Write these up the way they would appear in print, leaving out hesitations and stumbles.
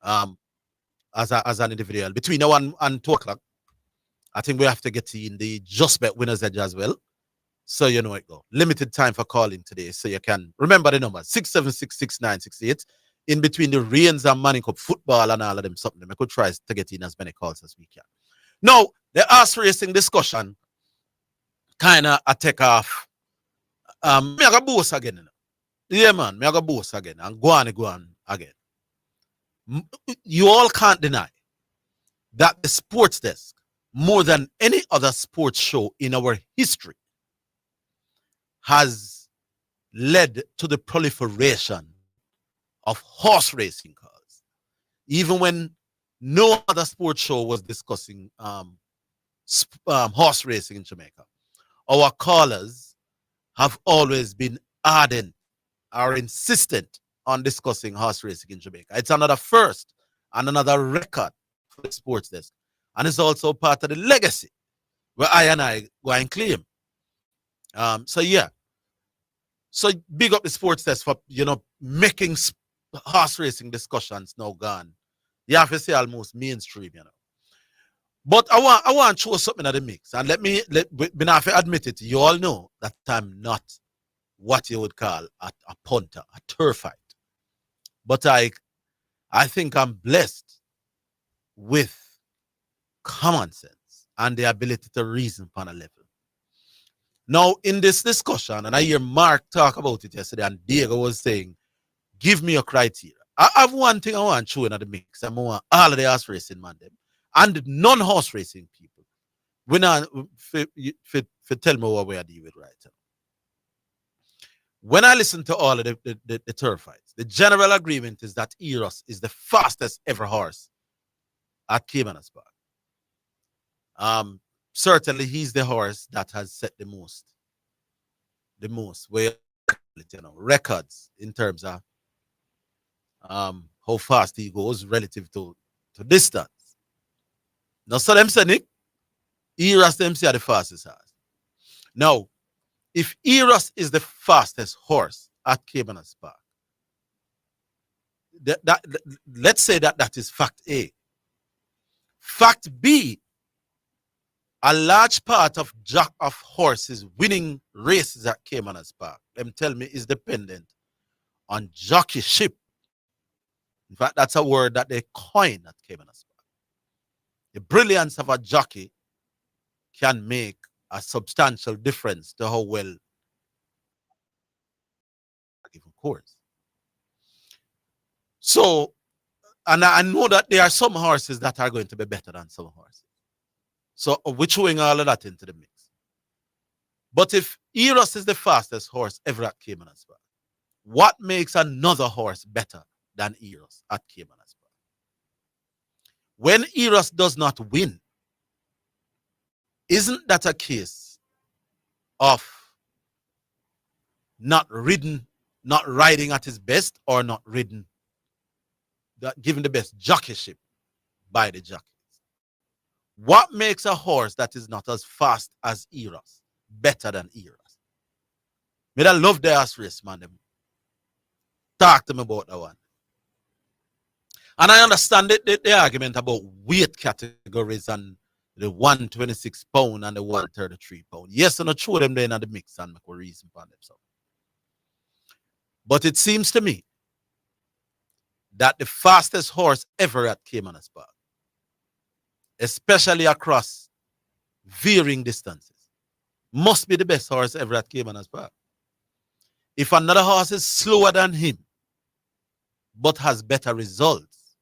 um, as an individual. Between now and 2 o'clock, I think we have to get in the Just Bet Winners Edge as well. So you know it go. Limited time for calling today. So you can remember the number 6766968. In between the Rains and Manning Cup football and all of them, something. I could try to get in as many calls as we can. Now, the horse racing discussion kind of a take off. Me I got boss again. Yeah, man, me I got boss again. And go on again. You all can't deny that the sports desk, more than any other sports show in our history, has led to the proliferation of horse racing cars. Even when no other sports show was discussing horse racing in Jamaica, our callers have always been ardent or insistent on discussing horse racing in Jamaica. It's another first and another record for the sports desk. And it's also part of the legacy where I go and claim. So yeah. So big up the sports desk for, making horse racing discussions now gone. You have to say almost mainstream, But I want to show something at the mix. And let me admit it, you all know that I'm not what you would call a punter, a turf fight. But I think I'm blessed with common sense and the ability to reason on a level. Now, in this discussion, and I hear Mark talk about it yesterday, and Diego was saying, give me a criteria. I have one thing I want to show in the mix. I want all of the horse racing man them and non-horse racing people. We not tell me what we are dealing with right now. When I listen to all of the turf fights, the general agreement is that Eros is the fastest ever horse at Caymanas Park. Certainly he's the horse that has set the most records in terms of how fast he goes relative to distance. Now, so them say, Nick, Eros them say are the fastest horse. Now, if Eros is the fastest horse at Caymanas Park, let's say that is fact A. Fact B, a large part of horses winning races at Caymanas Park, them tell me, is dependent on jockeyship. In fact, that's a word that they coin at Caymanas Park. The brilliance of a jockey can make a substantial difference to how well a given course. So, and I know that there are some horses that are going to be better than some horses. So we're throwing all of that into the mix. But if Eros is the fastest horse ever at Caymanas Park, what makes another horse better than Eros at Caymanas Park? When Eros does not win, isn't that a case of not riding at his best, or not ridden, given the best jockeyship by the jockeys? What makes a horse that is not as fast as Eros better than Eros? I love the horse race, man. Talk to me about that one. And I understand the argument about weight categories and the 126 pound and the 133 pound. Yes, and I throw them there in the mix and make a reason for themselves. But it seems to me that the fastest horse ever at Caymanas Park, especially across varying distances, must be the best horse ever at Caymanas Park. If another horse is slower than him, but has better results,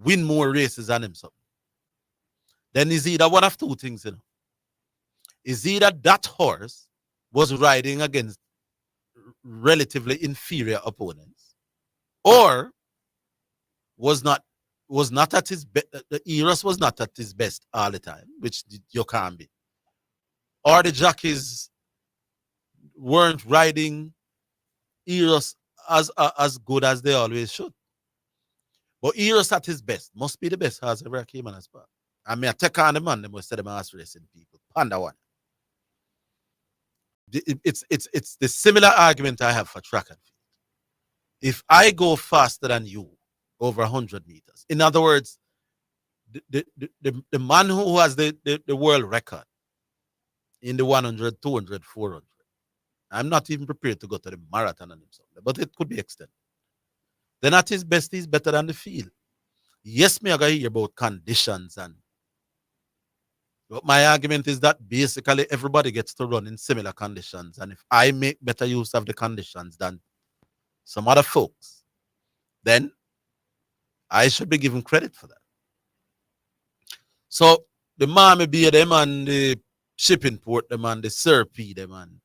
win more races than himself, then is either one of two things, Is either that horse was riding against relatively inferior opponents, or was not at his best. Eros was not at his best all the time, which you can't be. Or the jockeys weren't riding Eros as good as they always should. But Eros at his best must be the best horse ever came on as well. I mean, I take on the man, they must say them horse racing people. Panda one. It's the similar argument I have for track and field. If I go faster than you, over 100 meters. In other words, the man who has the world record in the 100, 200, 400. I'm not even prepared to go to the marathon on himself, but it could be extended. Then at his best, he's better than the field. Yes, me I hear about conditions, but my argument is that basically everybody gets to run in similar conditions, and if I make better use of the conditions than some other folks, then I should be given credit for that. So the Miami Bay, them and the shipping port, them and the Serpy, them and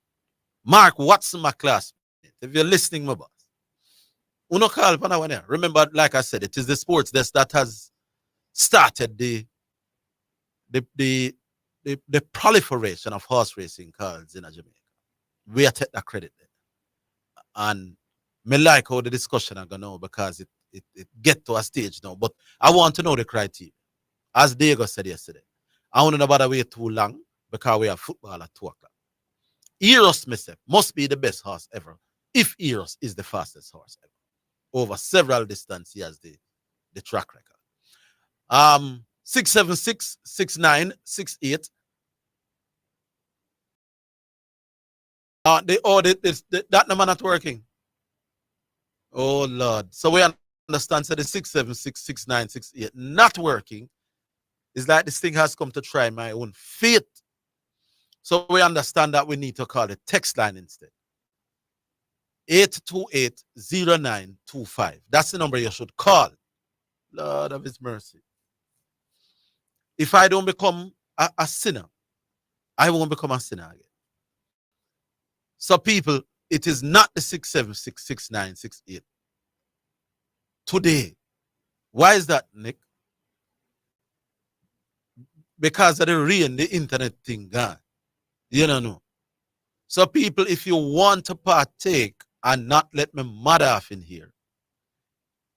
Mark Watson, my classmate. If you're listening, my boss, uno call for now. Remember, like I said, it is the sports desk that has started the proliferation of horse racing cards in Jamaica. We are take that credit there. And me like how the discussion are going on because it get to a stage now. But I want to know the criteria. As Diego said yesterday, I want to know about the way too long because we have football at 2 o'clock. Eros myself must be the best horse ever if Eros is the fastest horse ever. Over several distances, he has the track record. 676 69 68. That number not working. Oh Lord. So we understand so the 676 69 68 not working. It's like this thing has come to try my own faith. So we understand that we need to call the text line instead. 828-0925. That's the number you should call. Lord of his mercy. If I don't become a sinner, I won't become a sinner again. So people, it is not the 6766968. Today. Why is that, Nick? Because of the rain, the internet thing gone. You don't know. So people, if you want to partake and not let me mud off in here,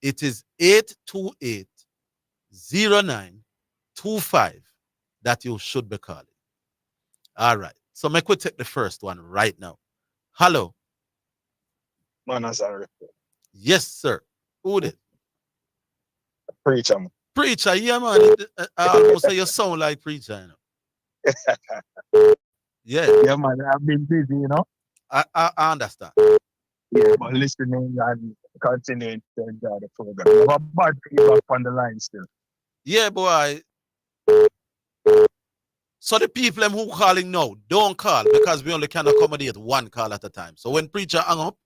it is 828-0925 that you should be calling. All right. So make we take the first one right now. Hello. Yes, sir. Who did? Preacher. Preacher, yeah, man. I almost say you sound like preacher, you know. Yeah. Yeah, man. I've been busy, you know. I understand. Yeah, but listening and continuing to enjoy the program. I have a bad feedback on the line still. Yeah, boy. So the people who calling now, don't call because we only can accommodate one call at a time. So when preacher hang up,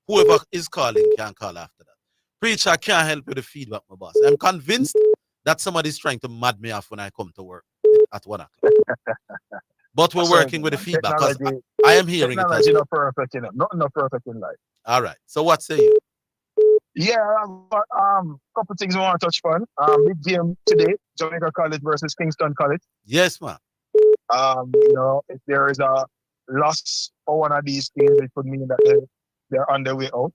whoever is calling can call after that. Preacher can't help with the feedback, my boss. I'm convinced that somebody's trying to mad me off when I come to work at 1 o'clock. But we're working with the feedback because I am hearing it. Technology not perfect, you know. Not perfect in life. All right. So what say you? Yeah, but couple things I want to touch on. Big game today, Jamaica College versus Kingston College. Yes, man. You know, if there is a loss for one of these teams, it could mean that they're on their way out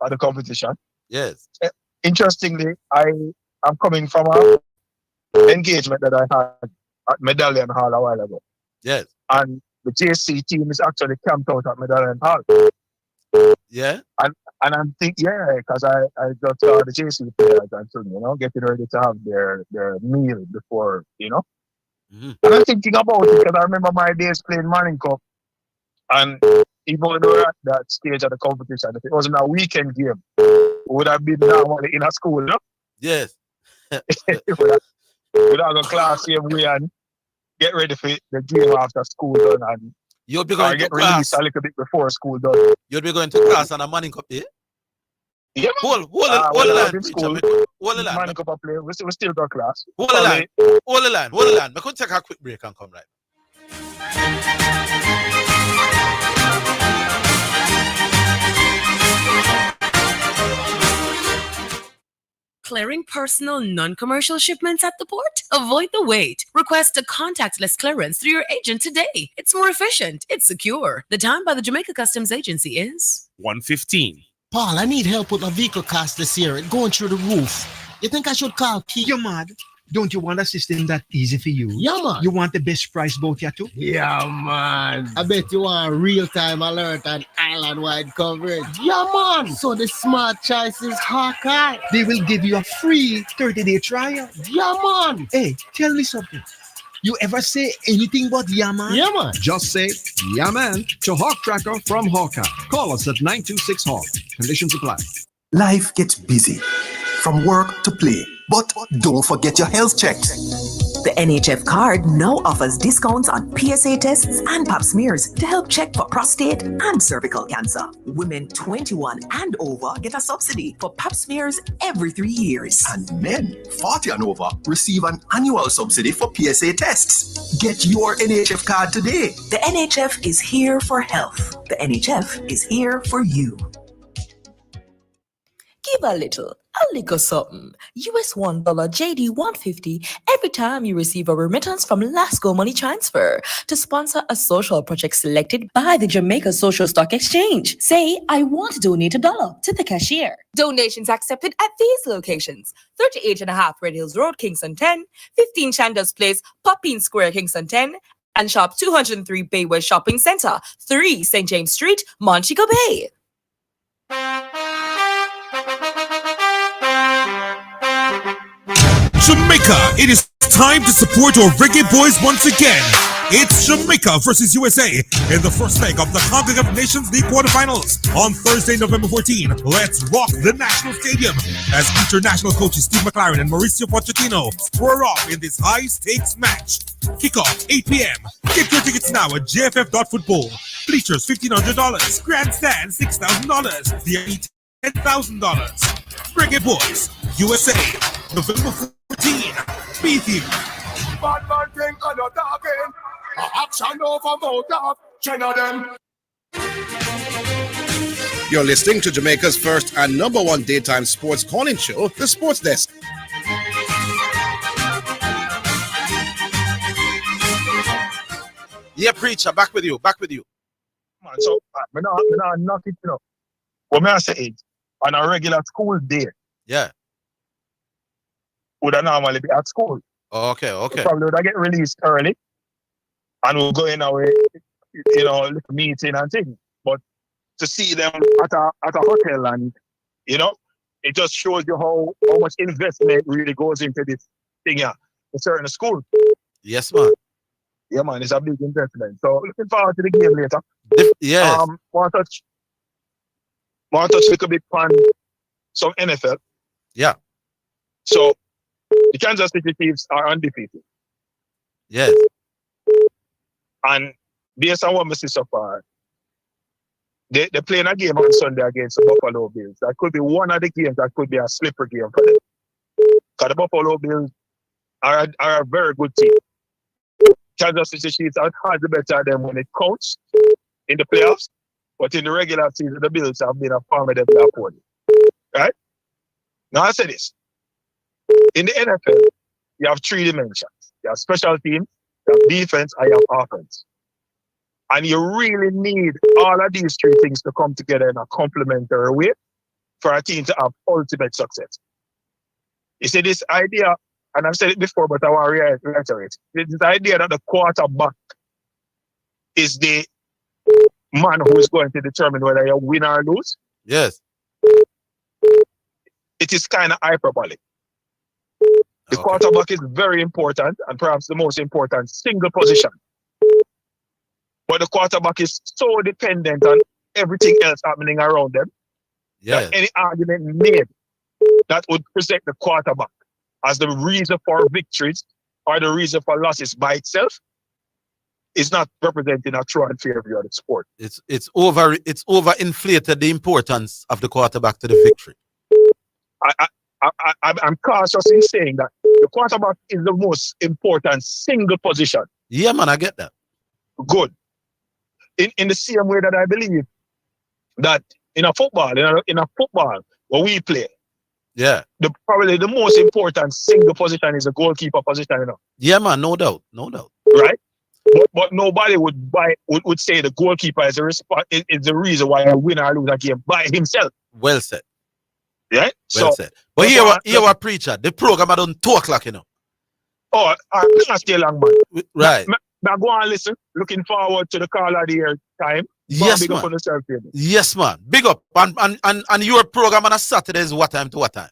of the competition. Yes. Interestingly, I'm coming from an engagement that I had at Medallion Hall a while ago. Yes. And the JC team is actually camped out at Medallion Hall. Yeah. And I'm thinking, because I just saw the JC players and so, you know, getting ready to have their meal before, you know. Mm-hmm. And I'm thinking about it because I remember my days playing Manning Cup. And even though we're at that stage of the competition, if it wasn't a weekend game, we would have been normally in a school, you know? Yes. We'd have a class same way and get ready for the game after school done and you'll be going to class a little bit before school done. You'll be going to class on a Manning Cup day? Yeah. Hold the line, school, hold the line. Manning Cup play. We still got class. Hold the line. We could take a quick break and come right. Clearing personal, non-commercial shipments at the port? Avoid the wait. Request a contactless clearance through your agent today. It's more efficient. It's secure. The time by the Jamaica Customs Agency is 1:15. Paul, I need help with my vehicle cost this year. It's going through the roof. You think I should call Keith? You're mad. Don't you want a system that easy for you? Yeah, man. You want the best price both here too? Yeah, man. I bet you want real-time alert and island-wide coverage. Yeah, man. So the smart choice is Hawkeye. They will give you a free 30-day trial. Yeah, man. Hey, tell me something. You ever say anything but yeah, man? Yeah, man. Just say yeah, man to Hawk Tracker from Hawkeye. Call us at 926 Hawk. Conditions apply. Life gets busy, from work to play, but don't forget your health checks. The NHF card now offers discounts on PSA tests and pap smears to help check for prostate and cervical cancer. Women 21 and over get a subsidy for pap smears every 3 years. And men 40 and over receive an annual subsidy for PSA tests. Get your NHF card today. The NHF is here for health. The NHF is here for you. Give a little something. US $1 JD 150 every time you receive a remittance from Lasco Money Transfer to sponsor a social project selected by the Jamaica Social Stock Exchange. Say, I want to donate $1 to the cashier. Donations accepted at these locations: 38.5 Red Hills Road, Kingston 10, 15 Chandos Place, Poppin Square, Kingston 10, and Shop 203 Bayway Shopping Center, 3 St. James Street, Montego Bay. Jamaica, it is time to support our reggae boys once again. It's Jamaica versus USA in the first leg of the CONCACAF Nations League quarterfinals on Thursday, November 14. Let's rock the National Stadium as international coaches Steve McLaren and Mauricio Pochettino square off in this high-stakes match. Kickoff 8 p.m. Get your tickets now at jff.football. Bleachers $1,500. Grandstand $6,000. VIP $10,000. Reggae Boys, USA, November 14. Be here. Bad man think I'm not talking. Action over mouth off. China them. You're listening to Jamaica's first and number one daytime sports calling show, The Sports Desk. Yeah, preacher, back with you. Man, so me not knock it, you know. What me I say is, on a regular school day, Yeah. would I normally be at school. Okay. Probably would I get released early, and we'll go in our, little meeting and things. But to see them at a hotel, and it just shows you how much investment really goes into this thing here. A certain school. Yes, man. Yeah, man, it's a big investment. So looking forward to the game later. Yes. Want to touch a little bit on some NFL. Yeah. So the Kansas City Chiefs are undefeated. Yes. And based on what I see so far, they're playing a game on Sunday against the Buffalo Bills. That could be one of the games that could be a slippery game for them. Because the Buffalo Bills are a very good team. Kansas City Chiefs are hard better than when it counts in the playoffs. But in the regular season, the Bills have been a formidable opponent. Right? Now I say this. In the NFL, you have 3 dimensions. You have special teams, you have defense, and you have offense. And you really need all of these 3 things to come together in a complementary way for a team to have ultimate success. You see, this idea, and I've said it before, but I want to reiterate, this idea that the quarterback is the man who is going to determine whether you win or lose. Yes. It is kind of hyperbolic. The quarterback is very important and perhaps the most important single position. But the quarterback is so dependent on everything else happening around them. Yes. That any argument made that would present the quarterback as the reason for victories or the reason for losses by itself is not representing a true and fair view of the sport. It's overinflated the importance of the quarterback to the victory. I'm cautious in saying that the quarterback is the most important single position. Yeah, man, I get that. Good. In the same way that I believe that in a football where we play, yeah, probably the most important single position is the goalkeeper position. Yeah, man, no doubt. Right? But nobody would say the goalkeeper is the reason why I win or lose a game by himself. Well said. Yeah? Well said. But here, our preacher, the program at on 2 o'clock, Oh, I can't stay long, man. Right. Now go and listen. Looking forward to the call of the year time. Yes, big man. up on yourself, baby. Yes, man. Big up. And your program on a Saturday is what time to what time?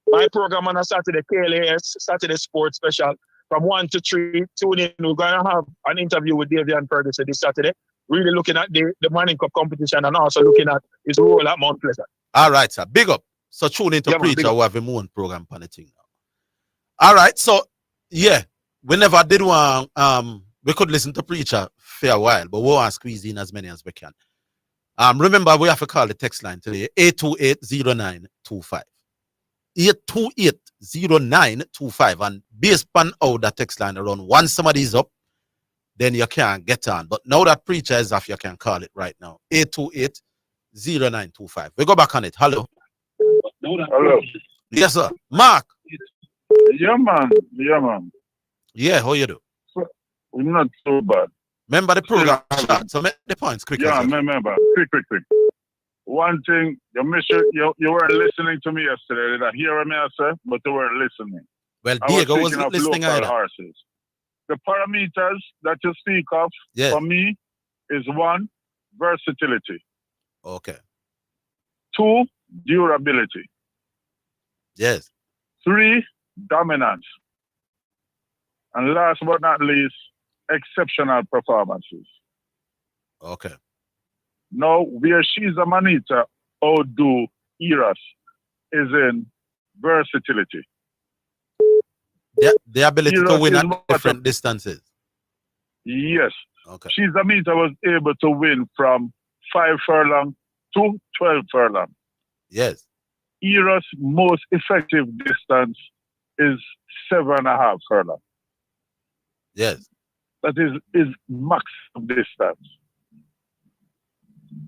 My program on a Saturday, KLAS, Saturday Sports Special, from 1 to 3. Tune in. We're going to have an interview with Davian Ferguson this Saturday. Really looking at the Manning Cup competition and also looking at his role at Mount Pleasant. All right, sir. Big up. So tune into Yeah, man, Preacher. We have a moon program on the thing now. All right. So, yeah. We never did one. We could listen to Preacher for a while, but we want to squeeze in as many as we can. Remember, we have to call the text line today, 828-0925. 828-0925. And based on how the text line around, once somebody is up, then you can get on. But now that Preacher is off, you can call it right now. 828-0925. We go back on it. Hello. Hello. Yes, sir. Mark. Yeah, man. Yeah, man. Yeah, how you do? Not so bad. Remember the program chat, so make the points quick. Yeah, remember. Quick. One thing, you weren't listening to me yesterday. Did I hear me, I said? But you weren't listening. Well, Diego was speaking of listening local either. horses. The parameters that you speak of, for me, is 1, versatility. Okay. 2, durability. Yes. 3, dominance. And last but not least, exceptional performances. Okay. Now, where she's a Manita, outdo Eros is in versatility. The ability to win at different distances. Yes. Okay. She's a Manita was able to win from 5 furlong to 12 furlong. Yes. Eros' most effective distance is 7.5 furlong. Yes. That is maximum distance.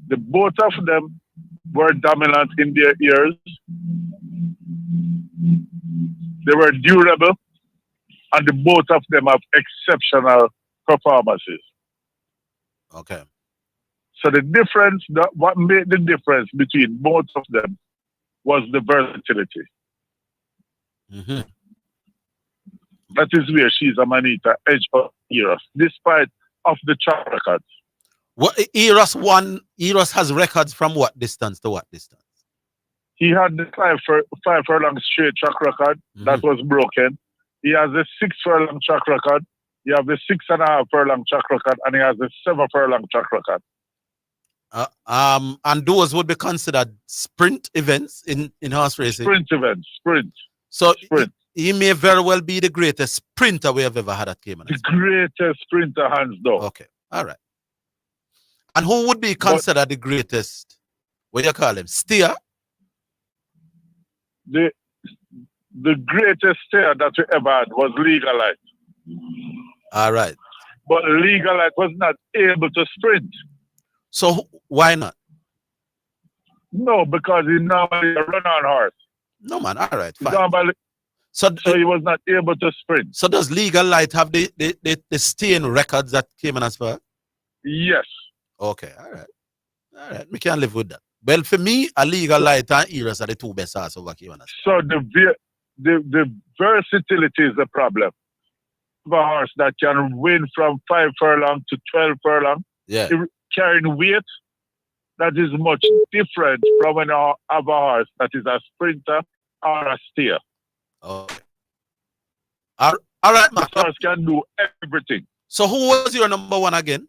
The both of them were dominant in their years. They were durable, and the both of them have exceptional performances. Okay. So the difference, what made the difference between both of them was the versatility. Mm-hmm. That is where she's a Manita edge of Eros, despite of the track records. What Eros won? Eros has records from what distance to what distance? He had the 5 furlong straight track record that was broken. He has a 6 furlong track record. He has a 6.5 furlong track record, and he has a 7 furlong track record. And those would be considered sprint events in horse racing. Sprint events, sprint. So sprint. He may very well be the greatest sprinter we have ever had at Cayman. The greatest sprinter, hands down. Okay, all right. And who would be considered the greatest? What do you call him? Steer? The greatest steer that we ever had was Legalite. All right. But Legalite was not able to sprint. So why not? No, because he normally a run-on horse. No, man. All right, fine. So he was not able to sprint. So does Legal Light have the staying records that Cayman has for? Yes. Okay, all right. All right, we can live with that. Well, for me, a Legal Light and Eros are the two best horses over Cayman. So the versatility is the problem. A horse that can win from 5 furlong to 12 furlong, carrying weight, that is much different from when you have a horse that is a sprinter or a steer. Okay. All right, Mark. The horse can do everything. So who was your number one again?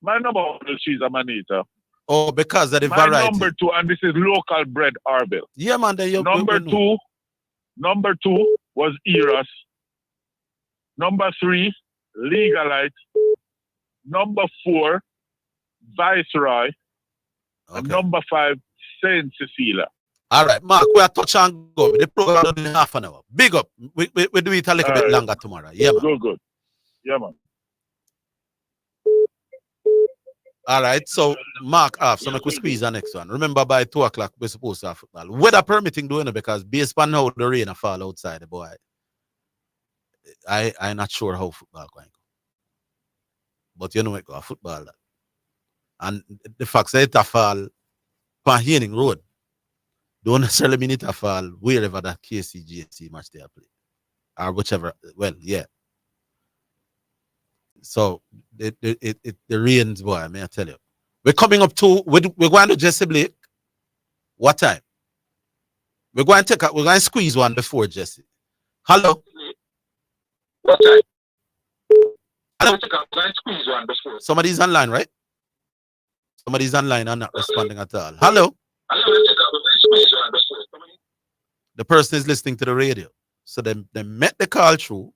My number one is she's a Manita. Oh, because of the My variety. number 2, and this is local bred Orville. Yeah, man. Number two was Eros. Number 3, Legalite. Number 4, Viceroy. Okay. And number 5, Saint Cecilia. All right, Mark, we are touch and go. The program done in half an hour. Big up. We do it a little bit longer tomorrow. Yeah, man. Good. Yeah, man. All right, so Mark off, so we squeeze the next one. Remember, by 2 o'clock, we're supposed to have football. Weather permitting doing it, because based on how the rain fall outside, boy, I'm not sure how football going. But you know it go football. And the fact that it fall on Haining Road don't necessarily mean it fall wherever that KCGC match they are playing. or whichever. Well, yeah. So the rains, boy, may I tell you. We're coming up to, we're going to Jesse Blake. What time? We're going to squeeze one before Jesse. Hello? What time? Hello? Somebody's online, right? Somebody's online and not responding at all. Hello? The person is listening to the radio. So they met the call through.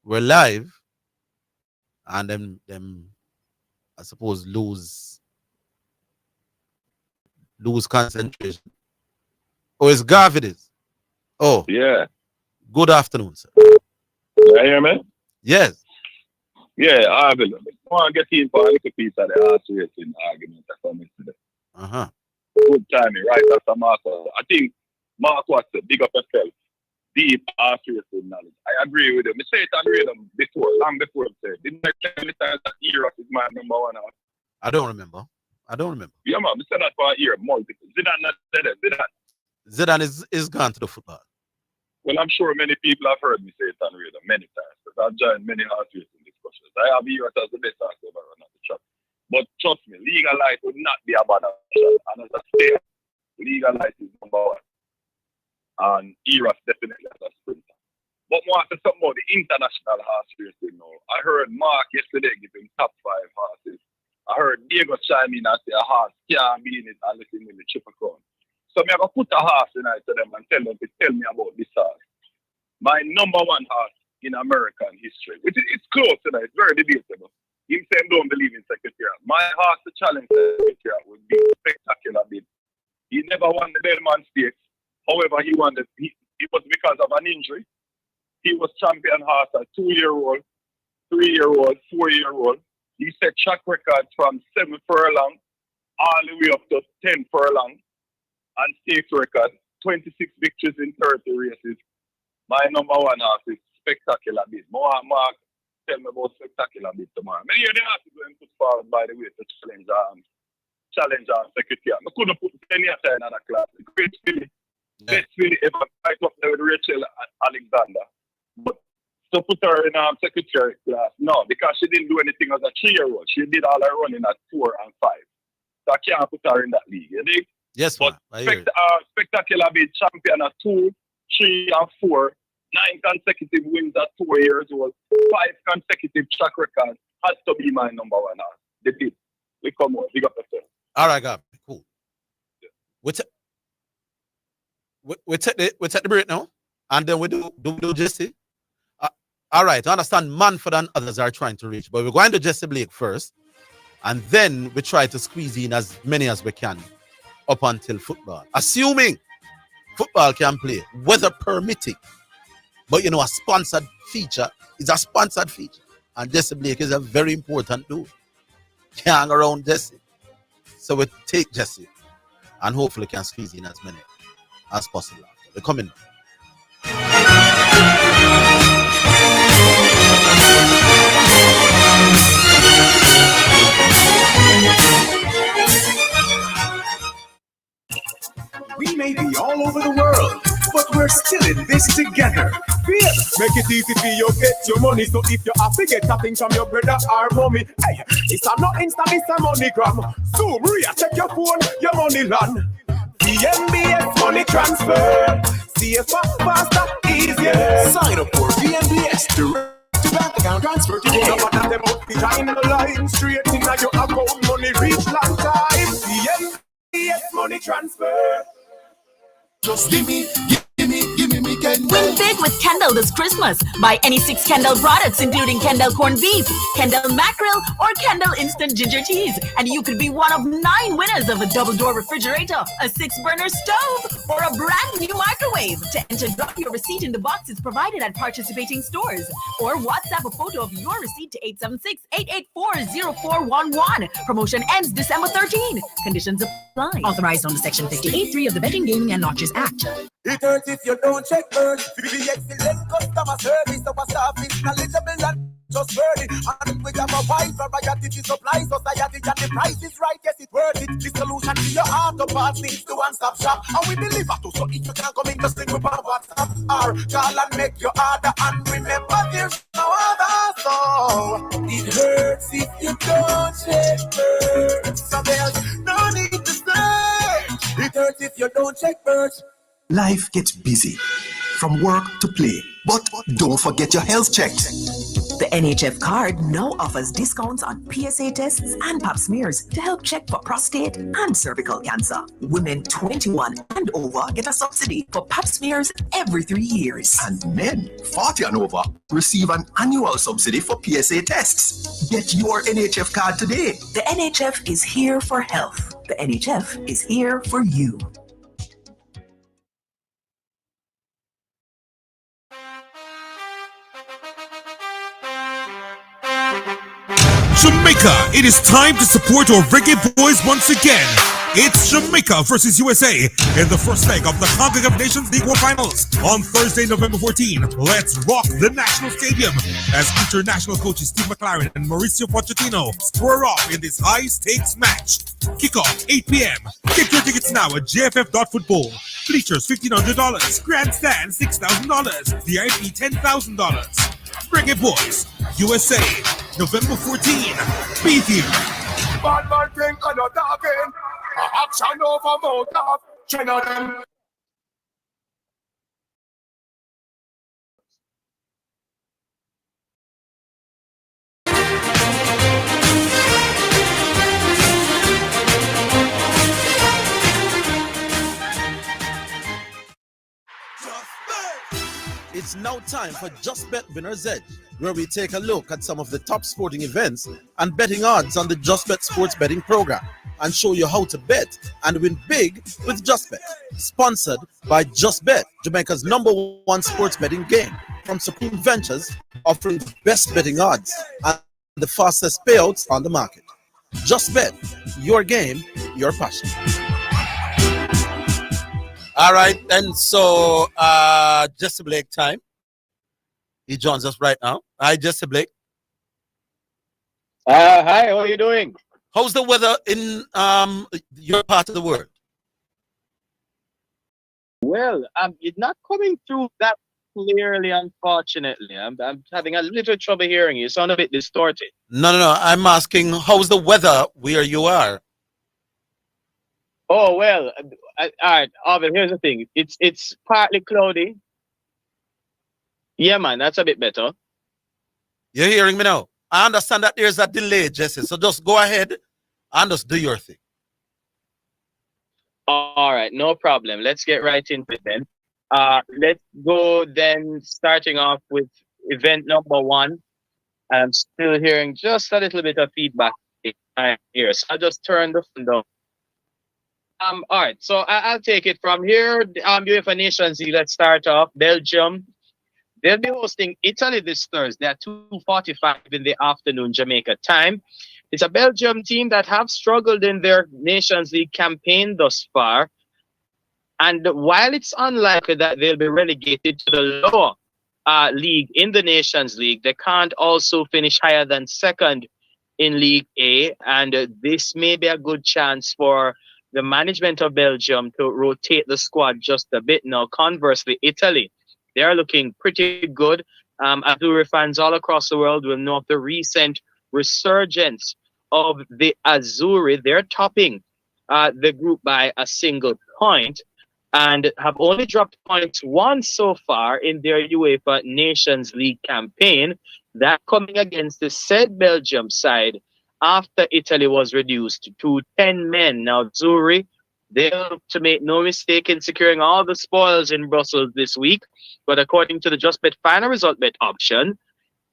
We're live. And them I suppose lose concentration. Oh, it's Garvey this. Oh. Yeah. Good afternoon, sir. You hear me? Yes. Yeah, I will. I want to get in for a little piece of the horse racing argument that come yesterday. Uh-huh. Good timing, right after Marco. I think Mark was to big up yourself. Deep horse racing knowledge. I agree with him. I say it and read them before, long before I said. Didn't I tell you that Europe is my number one horse? I don't remember. Yeah, man. I said that for a year, multiple. Zidane not said it. Zidane is gone to the football. Well, I'm sure many people have heard me say it and read them many times. Because I've joined many horse racing discussions. I have Europe as the best horse ever run on the track. But trust me, legalize would not be a bad option. And as a player, legalize is number one. And Eros definitely as a sprinter. But more to something about the international horse racing now. I heard Mark yesterday give him top 5 horses. I heard Diego chime in and say a horse can't be in it unless he win the Triple Crown. So I'm going to put a horse in it to them and tell them to tell me about this horse. My number one horse in American history. It's close, you know, it's very debatable. Him saying don't believe in Secretariat. My horse to challenge Secretariat would be Spectacular Bid. He never won the Belmont Stakes. However, he won it was because of an injury. He was champion horse at 2-year-old, 3-year-old, 4-year-old. He set track records from 7 furlong all the way up to 10 furlong and stakes record, 26 victories in 30 races. My number one horse is Spectacular Bid. Mark, tell me about Spectacular Bid tomorrow. Many of the horses were put forward, by the way, to challenge our Secretariat. I couldn't put any other in another class. Great filly. Best filly ever fight up there with Rachel Alexander. But to put her in Secretariat class, no, because she didn't do anything as a 3-year-old. She did all her running at 4 and 5. So I can't put her in that league. You dig? Yes, but Spectacular Bid champion at 2, 3, and 4. 9 consecutive wins at 4 years old. 5 consecutive track records. Has to be my number one horse. They did. We come on. Big up yourself. All right, God. Cool. We take the break now, and then we do Jesse. All right, I understand Manford and others are trying to reach, but we're going to Jesse Blake first, and then we try to squeeze in as many as we can up until football. Assuming football can play, weather permitting. But you know, a sponsored feature is a sponsored feature, and Jesse Blake is a very important dude. Can't hang around Jesse. So we take Jesse, and hopefully can squeeze in as many as possible. We're coming. We may be all over the world, but we're still in this together. Feel, make it easy for you get your money. So if you have to get a thing from your brother or mommy, hey, it's a not instant, it's a MoneyGram. So Maria, check your phone, your money land. VMBS money transfer. CFA faster, easier. Sign up for VMBS direct to bank account transfer today. No matter them out behind the line, straight in your account, money reach long time. VMBS money transfer. Just give me Kendall. Win big with Kendall this Christmas. Buy any 6 Kendall products, including Kendall corned beef, Kendall mackerel, or Kendall instant ginger teas, and you could be one of 9 winners of a double-door refrigerator, a 6-burner stove, or a brand new microwave. To enter, drop your receipt in the boxes provided at participating stores, or WhatsApp a photo of your receipt to 876-884-0411. Promotion ends December 13. Conditions apply. Authorized under Section 58.3 of the Betting, Gaming and Lotteries Act. It hurts if you don't check first. The excellent customer service, our staff is knowledgeable and just worth it. And we have a wide variety to supply society, and the price is right, yes, it's worth it. The solution to your auto parts leads to one-stop shop, and we deliver to. So if you can't come in, just link with our WhatsApp or call and make your order. And remember, there's no other, so it hurts if you don't check first. So there's no need to search. It hurts if you don't check first. Life gets busy, from work to play, but don't forget your health checks. The NHF card now offers discounts on PSA tests and pap smears to help check for prostate and cervical cancer. Women 21 and over get a subsidy for pap smears every 3 years. And men 40 and over receive an annual subsidy for PSA tests. Get your NHF card today. The NHF is here for health. The NHF is here for you. Jamaica, it is time to support our reggae boys once again. It's Jamaica versus USA in the first leg of the CONCACAF Nations League Finals on Thursday, November 14. Let's rock the National Stadium as international coaches Steve McLaren and Mauricio Pochettino square off in this high-stakes match. Kickoff 8 p.m. Get your tickets now at jff.football. Bleachers $1,500, grandstand $6,000, VIP $10,000. Reggae Boys, USA, November 14. Be here. Bad man think I'm not talking. Action over mouth off. China them. It's now time for Just Bet Winner's Edge, where we take a look at some of the top sporting events and betting odds on the Just Bet sports betting program and show you how to bet and win big with Just Bet. Sponsored by Just Bet, Jamaica's #1 sports betting game, from Supreme Ventures, offering the best betting odds and the fastest payouts on the market. Just Bet, your game, your passion. All right, and so Jesse Blake time. He joins us right now. Hi, Jesse Blake. Hi, how are you doing? How's the weather in your part of the world? Well, it's not coming through that clearly, unfortunately. I'm having a little trouble hearing you. You sound a bit distorted. No. I'm asking, how's the weather where you are? Oh, well, all right, Orville, here's the thing. It's partly cloudy. Yeah, man, that's a bit better. You're hearing me now? I understand that there's a delay, Jesse, so just go ahead and just do your thing. All right, no problem. Let's get right into it then. Let's go then, starting off with event number 1. I'm still hearing just a little bit of feedback here, so I'll just turn the phone down. All right, so I'll take it from here. UEFA Nations League, let's start off. Belgium, they'll be hosting Italy this Thursday at 2:45 in the afternoon Jamaica time. It's a Belgium team that have struggled in their Nations League campaign thus far. And while it's unlikely that they'll be relegated to the lower league in the Nations League, they can't also finish higher than second in League A. And this may be a good chance for the management of Belgium to rotate the squad just a bit. Now, conversely, Italy, they are looking pretty good. Azzurri fans all across the world will know of the recent resurgence of the Azzurri. They're topping the group by a single point and have only dropped points once so far in their UEFA Nations League campaign. That coming against the said Belgium side after Italy was reduced to 10 men. Now, Azzurri, they hope to make no mistake in securing all the spoils in Brussels this week. But according to the Just Bet final result bet option,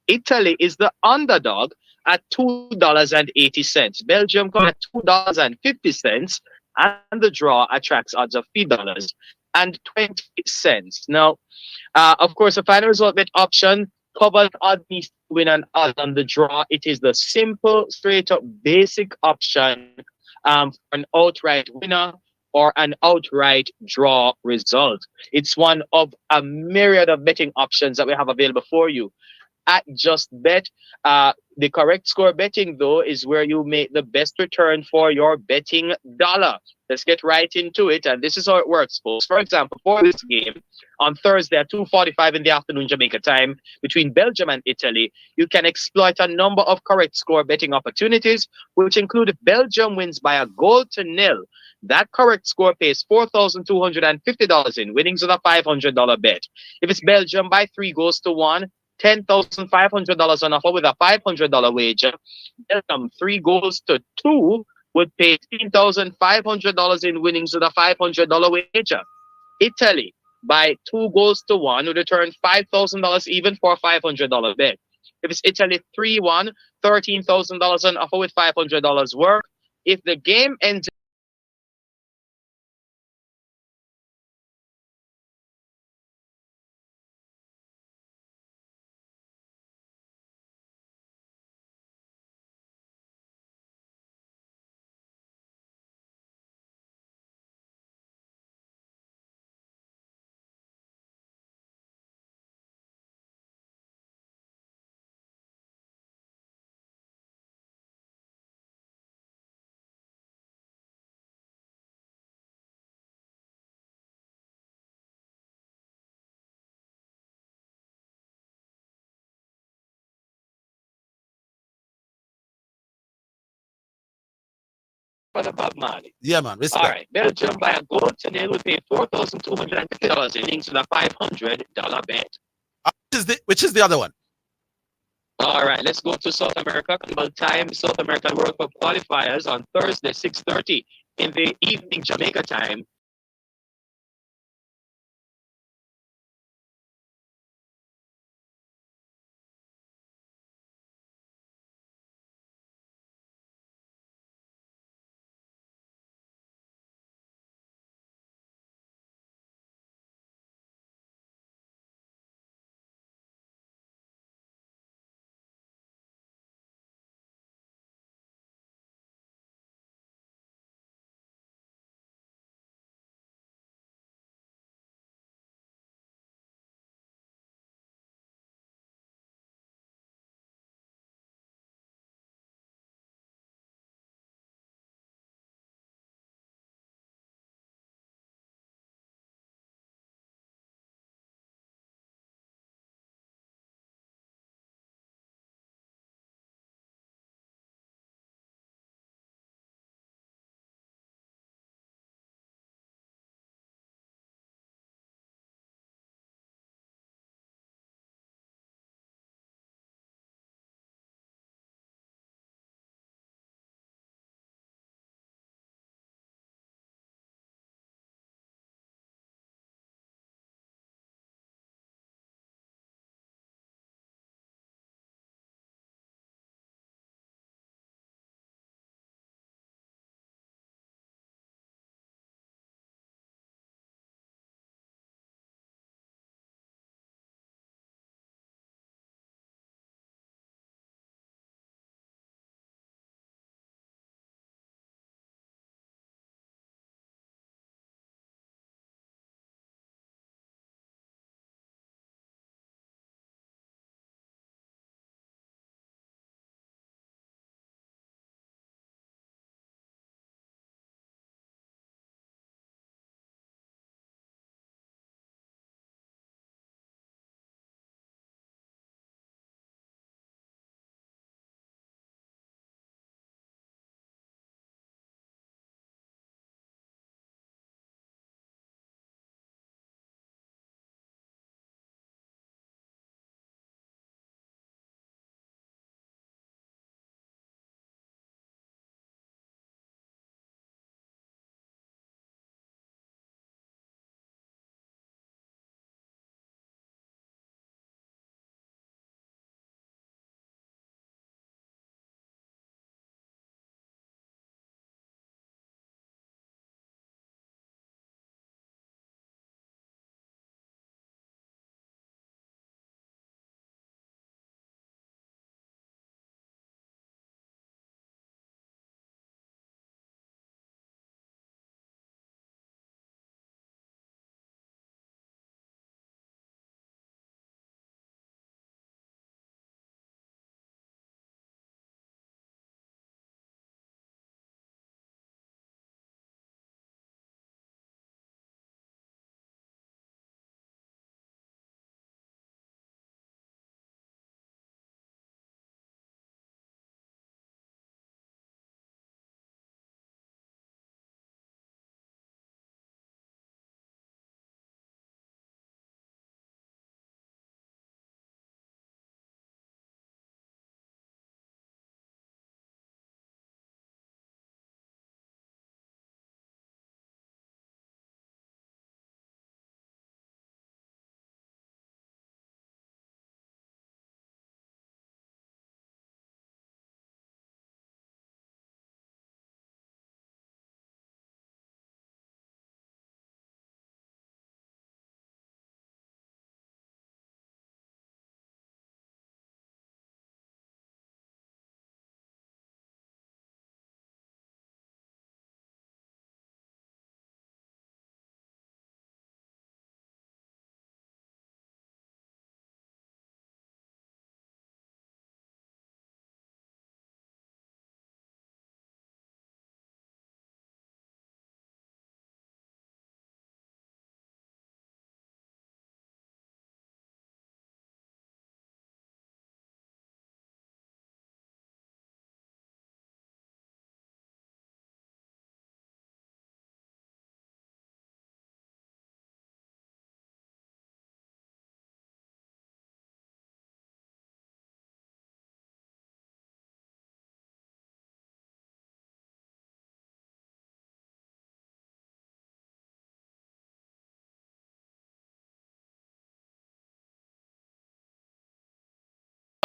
Italy is the underdog at $2.80. Belgium come at $2.50, and the draw attracts odds of $3.20. Now, of course, the final result bet option covers odds to win and odds on the draw. It is the simple, straight-up, basic option for an outright winner or an outright draw result. It's one of a myriad of betting options that we have available for you. at Just Bet. The correct score betting, though, is where you make the best return for your betting dollar. Let's get right into it. And this is how it works, folks. For example, for this game on Thursday at 2:45 in the afternoon Jamaica time between Belgium and Italy, you can exploit a number of correct score betting opportunities, which include if Belgium wins by a goal to nil. That correct score pays $4,250 in winnings with a $500 bet. If it's Belgium by 3-1, $10,500 on offer with a $500 wager. Belgium 3-2 would pay $15,500 in winnings with a $500 wager. Italy by 2-1 would return $5,000 even for a $500 bet. If it's Italy 3-1, $13,000 on offer with $500 work. If the game ends for the Bob Marley. Yeah, man. Respect. All right. Belgium by a goal to nil would pay $4,250 in links with a $500 bet. Which is the other one? All right, let's go to South America. About time, South American World Cup qualifiers on Thursday, 6:30 in the evening Jamaica time.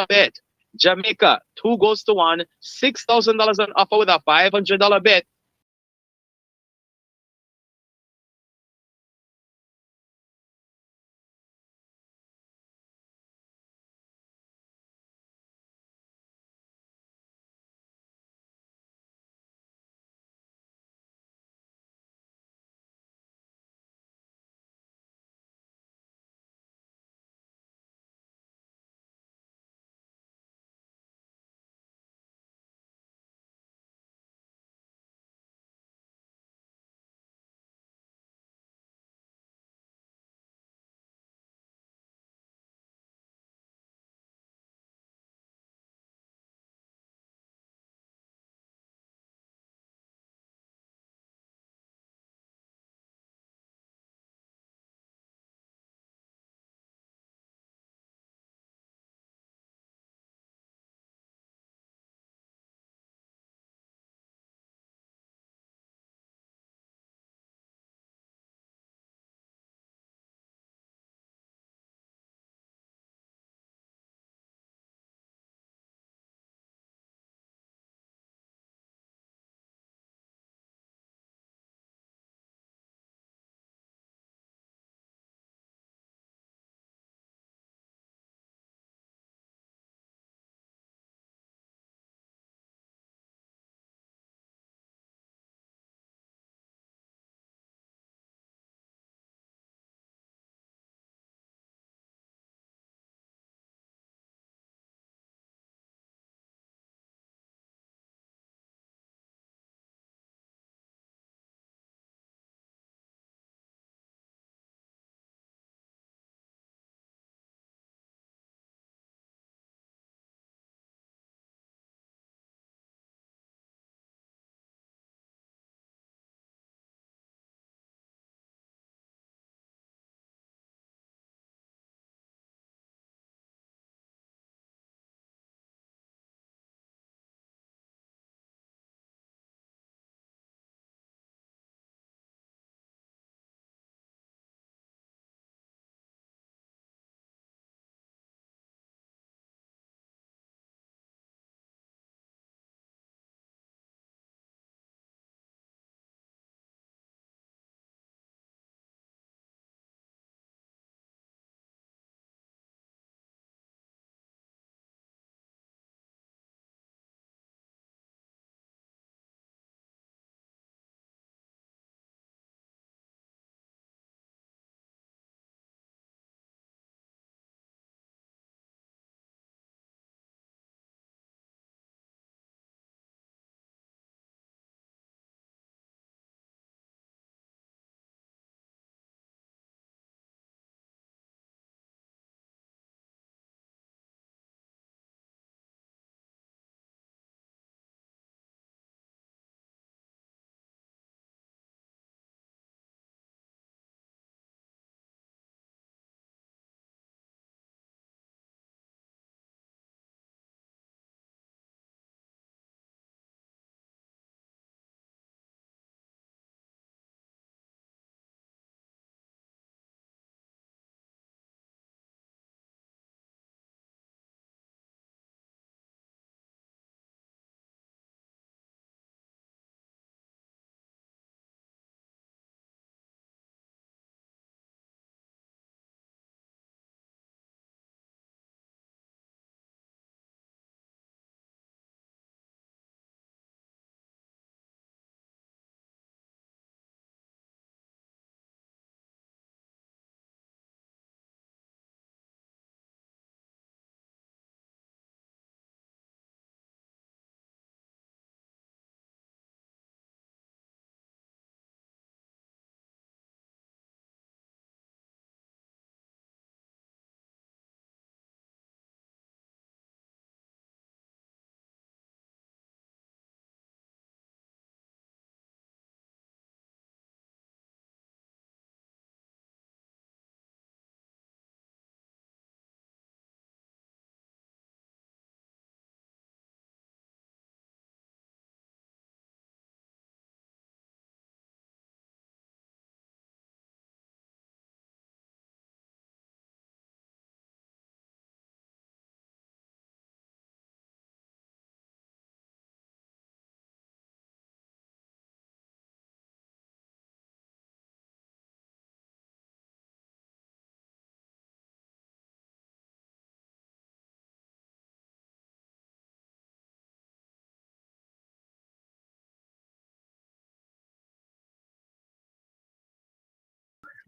bet. Jamaica, 2 goes to 1, $6,000 on offer with a $500 bet.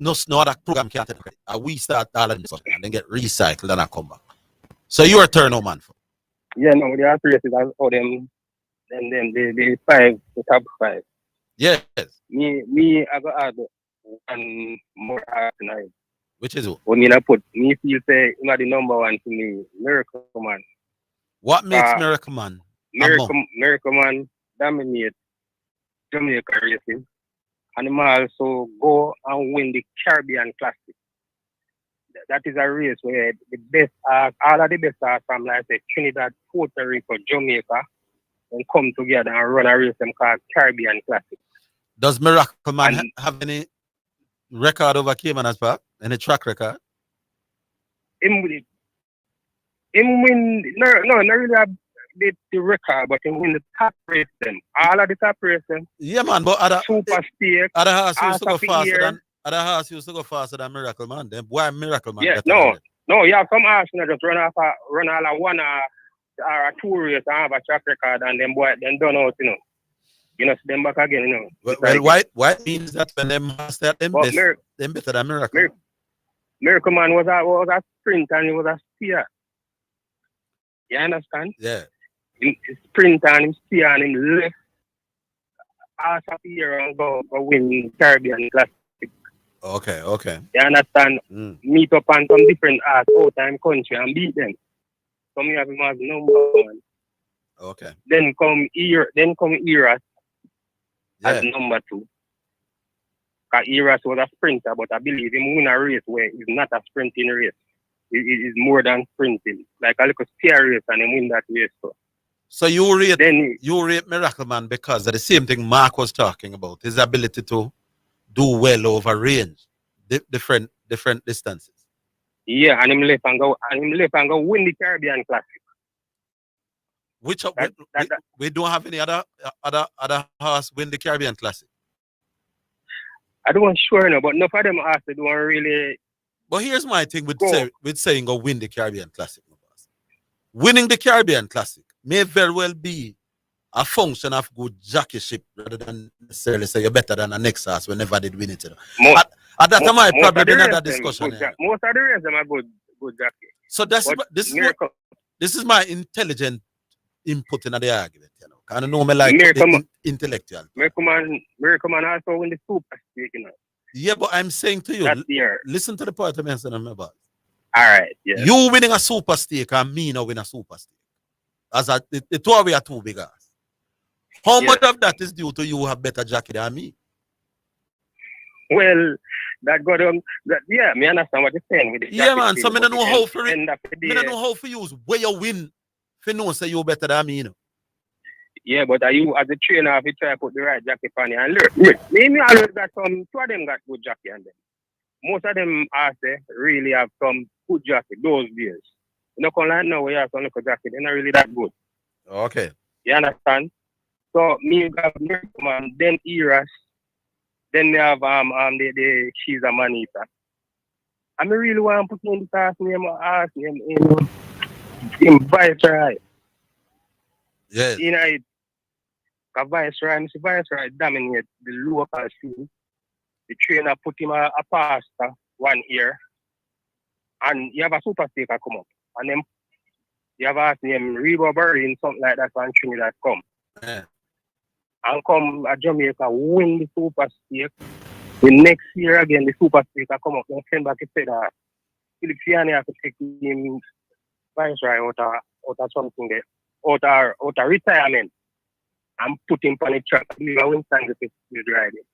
no other program can't take credit. We start all of this and then get recycled and I come back. So you're a turnout man for. Yeah, no, the horse races are all them and then the top five. Yes. Me I got add one more art tonight. Which is who? When I put me feel say you are the number one to me, Miracle Man. What makes Miracle Man? Miracle Man dominate Jamaica racing. And he also go and win the Caribbean Classic. That is a race where the best all of the best are from like say Trinidad, Puerto Rico, Jamaica, and come together and run a race them called Caribbean Classic. Does Miracle Man have any record over Caymanas Park? Any track record? Him win no really have the record, but him win the top race them. All of the top race them. Yeah man, but other Super Stake. Other horse used to go faster than Miracle Man. Then why Miracle Man? Yeah, no, yeah, some horse just run all a one or a two race and have a track record and then boy then done out, You know, them back again, Well, why means that when them start them best, them better than Miracle. Miracle Man was a sprint and he was a steer. You understand? Yeah. He sprint and him steer and him left half a year and go win Caribbean Classic. Okay. You understand? Meet up on some different out time country and beat them. So me have him as number one. Okay. Then come Eras as number two. Because Eras was a sprinter, but I believe him win a race where it's not a sprinting race. It is more than sprinting. Like a little steer race and him win that race. So you rate Miracle Man because of the same thing Mark was talking about, his ability to do well over range, different distances. Yeah, and him left and go win the Caribbean Classic. We don't have any other horse win the Caribbean Classic. I don't sure no, but enough of them horses they don't really. But here's my thing with saying go win the Caribbean Classic. Winning the Caribbean Classic may very well be a function of good jockeyship rather than necessarily say you're better than the next horse whenever they win it. At that time, I probably in that discussion. Most of the rest them are good jockey. So this is my intelligent input in the argument. I know me like intellectual. Miracle Man also win the Super Stake, Yeah, but I'm saying to you, listen to the point I'm saying about. All right, yeah. You winning a Super Stake and me not win a Super Stake. The two of we are two big ass. How much of that is due to you have better jockey than me? Well, that got me understand what you're saying with the yeah, man. So I don't know how for it. I don't know how for use where you win. If you know say you better than me, Yeah, but are you as a trainer if you try to put the right jockey on you and learn? Me always got two of them got good jockey on them. Most of them really have some good jockey those days. You know, like now we have some little jockey, they're not really that good. Okay. You understand? So me have Miracle Man, then Eras, then they have the She's a Man Eater. I really want to put in the name in Viceroy. Yes. You know, Viceroy dominate the local scene. The trainer put him a pastor 1 year. And you have a Super Stake come up. And then you have asked him Reba Berlin, something like that from Trinidad come. Yeah. And come Jamaica win the Super Stake. The next year again the Super Stake come up and send back a said Philip Fiani have to take him Viceroy out of something there. Out of retirement. And put him on the track and win Sanga's riding.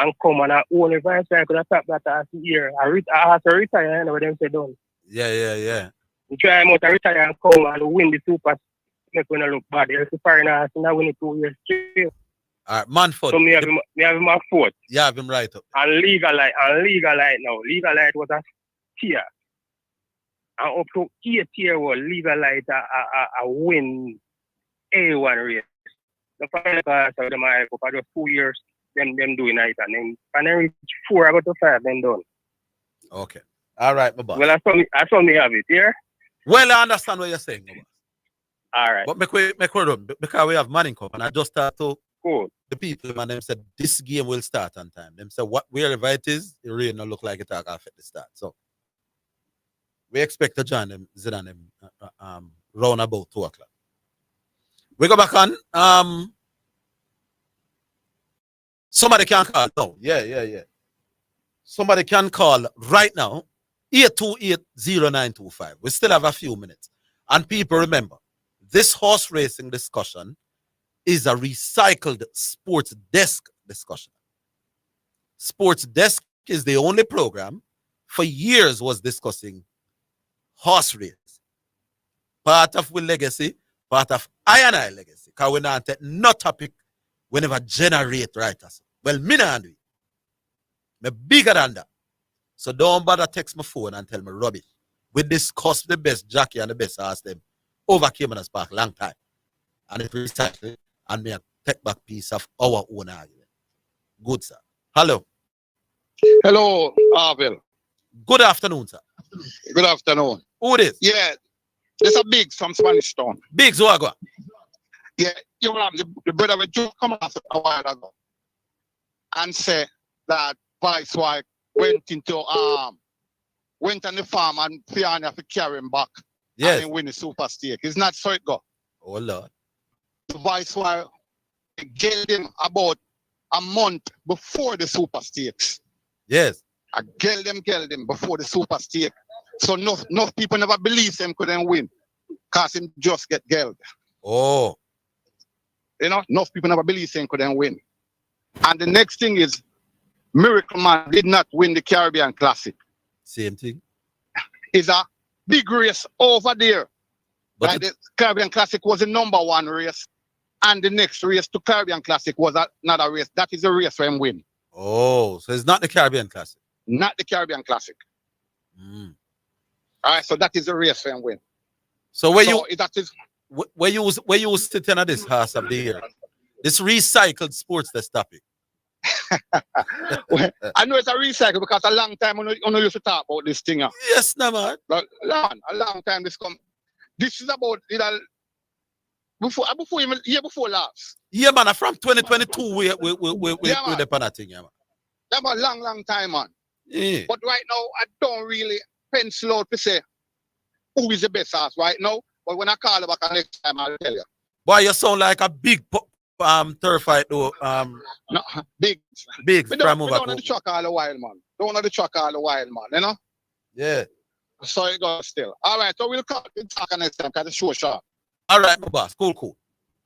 And come and own a Viceroy could have top that as a year. I have to retire and them say done. Yeah. You try him out to retire and come and win the Super Stake when I look bad. There's a foreigner and I win it 2 years straight. All right, Manford. So me have him a fourth. You have him right up. And legal light now. Legal light was a tier. And up to 8 tier was legal light a win A1 race. The final class of them are for just 2 years, them doing it and then reach 4 about to 5 then done. Okay. All right, my boss. Well I saw me have it here. Well, I understand what you're saying, my boss. All right. But make we run because we have Manning Cup and I just start to Cool. The people, man, them said this game will start on time. Them said wherever it is, it really not look like it off at the start. So we expect to join them, Zidane them, round about 2 o'clock. We go back on. Somebody can call. No, yeah. Somebody can call right now. 828-0925. We still have a few minutes. And people remember, this horse racing discussion is a recycled sports desk discussion. Sports Desk is the only program for years was discussing horse race. Part of our legacy, part of I legacy. Because we not take no topic we never generate writers. Well, me not do it. Me bigger than that. So don't bother text my phone and tell me rubbish. We discuss the best jockey and the best horse them over Caymanas Park long time. And it recycle and me a take back piece of our own argument. Good, sir. Hello. Hello, Orville. Good afternoon, sir. Good afternoon. Who it is? Yeah, it's a Biggs from Spanish Town. Biggs, who go? Yeah, you know, the brother we just come out a while ago and say that Viceroy went on the farm and Fiona to carry him back. Yes. And he win the super stake. It's not so it go. Oh Lord. The Viceroy gave him about a month before the super stakes. Yes. I geld him before the super stake. So no people never believe him couldn't win. Cause him just get geld. Oh. You know, enough people never believe him couldn't win. And the next thing is Miracle Man did not win the Caribbean Classic. Same thing. It's a big race over there. But like the Caribbean Classic was the #1 race. And the next race to Caribbean Classic was another race. That is a race for him win. Oh, so it's not the Caribbean Classic. Not the Caribbean Classic. Mm. All right, so that is a race for him win. So where you sitting at this house of the year? This recycled sports this topic. Well, I know it's a recycle because a long time I used to talk about this thing. Yes, no man. A long time this come. This is about before last. Yeah, man. From 2022, we the pan thing, yeah, man. That's a long time, man. Yeah. But right now, I don't really pencil out to say who is the best horse right now. But when I call back next time, I'll tell you. Boy, you sound like a big turf fight though. No, big. We don't have the truck all the while, man. Don't have the truck all the while, man. You know? Yeah. So it goes still. All right, so we'll talk next time because the show short. All right, my boss. Cool.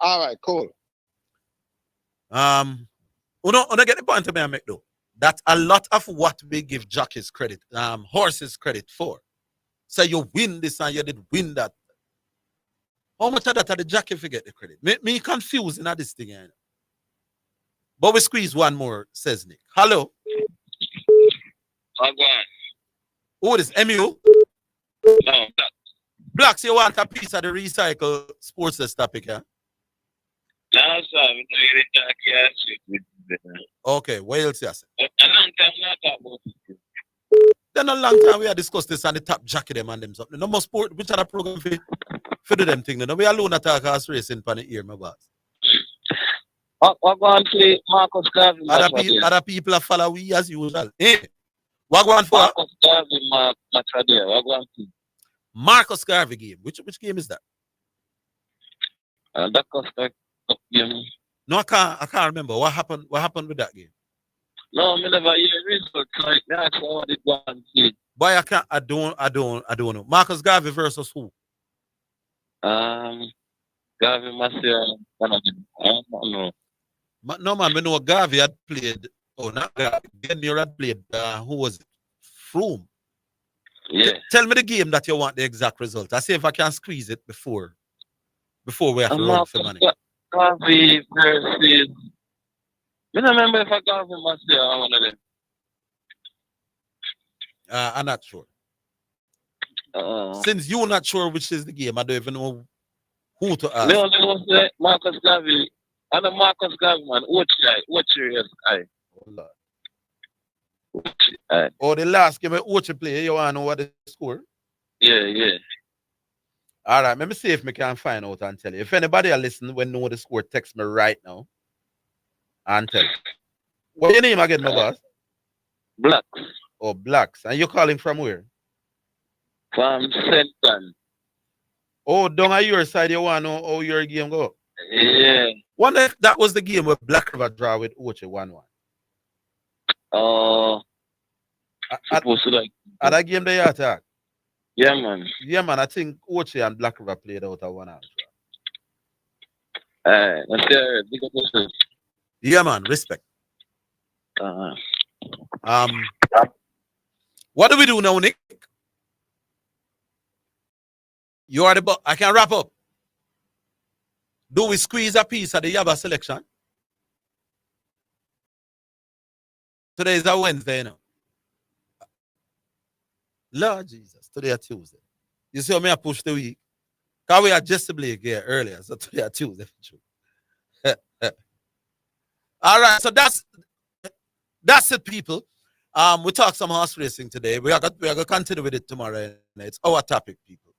All right, cool. We don't get the point to me I make though. That a lot of what we give jockeys credit, horses credit for. So you win this and you did win that. How much of that are the jockey forget the credit? Me confusing at this thing, you know? But we squeeze one more, says Nick. Hello. Who is MU? No. Blacks, you want a piece of the recycle sports topic, yeah? No, sir. We don't get it. Okay, what else you say? A long time not talk about it. Then a long time we have discussed this and the top jockey them and them something. No more sport, which other program for do them thing. No, we alone attack horse racing pan the ear, my boss. What go and play Marcus Garvey? Other people follow we as usual. Hey, what go on for? Marcus Garvey match there. What go on play? Marcus Garvey game. Which game is that? That Costa game. No, I can't remember. What happened with that game? No, I never hear results like that. So what did go and play? Boy, I don't know. Marcus Garvey versus who? Garvey Marcia. I don't know. No man, we know Garvey had played. Oh, not Garvey. Genier had played. Who was it? Froome. Yeah. Tell me the game that you want the exact result. I see if I can squeeze it before we have to run for money. Garvey versus. I don't remember if I Garvey Marcia or one of them. I'm not sure. Since you're not sure which is the game, I don't even know who to ask. No, Marcus Garvey. And the Marcus Garvey, man. Watch your guy. Oh, the last game, Ochi play, you want to know what the score? Yeah. All right, let me see if I can find out and tell you. If anybody are listening when know the score, text me right now. And tell. What your name again, my boss? Blacks. Oh, Blacks. And you calling from where? From Senton. Oh, down at your side, you want to know how your game go? Yeah. One that was the game where Black River draw with Oche 1-1. Supposed to like. At that game they attack. Yeah, man. Yeah, man. I think Oche and Black River played out a 1-1. That's the big up. Yeah, man. Respect. What do we do now, Nick? You are the I can wrap up. Do we squeeze a piece of the Yaba selection? Today is a Wednesday, you know. Lord Jesus, today is Tuesday. You see how me I push the week? Because we adjustably here earlier, so today is Tuesday. All right, so that's it, people. We talk some horse racing today. We are going to continue with it tomorrow. It's our topic, people.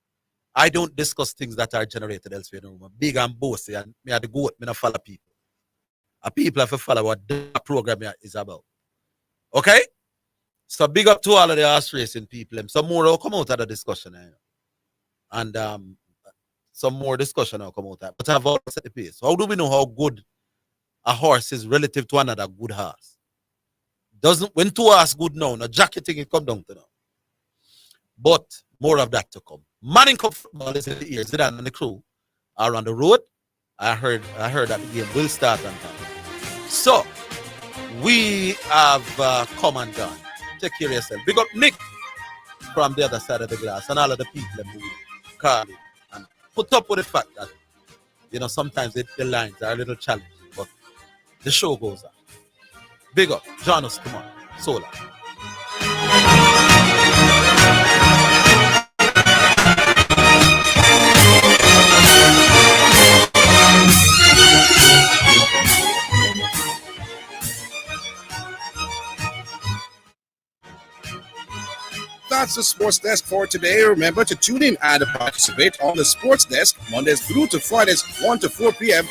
I don't discuss things that are generated elsewhere. No, I'm big and bossy, and me are the goat. Me not follow people. And people have to follow what the program is about. Okay? So big up to all of the horse racing people. Some more will come out of the discussion. And some more discussion will come out of it. But I've always set the pace. How do we know how good a horse is relative to another good horse? When two horses good now, the jacketing it come down to now. But more of that to come. Manning Cup football is in the ears. Zidane and the crew are on the road. I heard that the game will start on time. So we have come and gone. Take care of yourself. Big up Nick from the other side of the glass and all of the people who call it and put up with the fact that sometimes the lines are a little challenging, but the show goes on. Big up. Join us tomorrow. Solar. That's the Sports Desk for today. Remember to tune in and participate on the Sports Desk Mondays through to Fridays 1 to 4 p.m.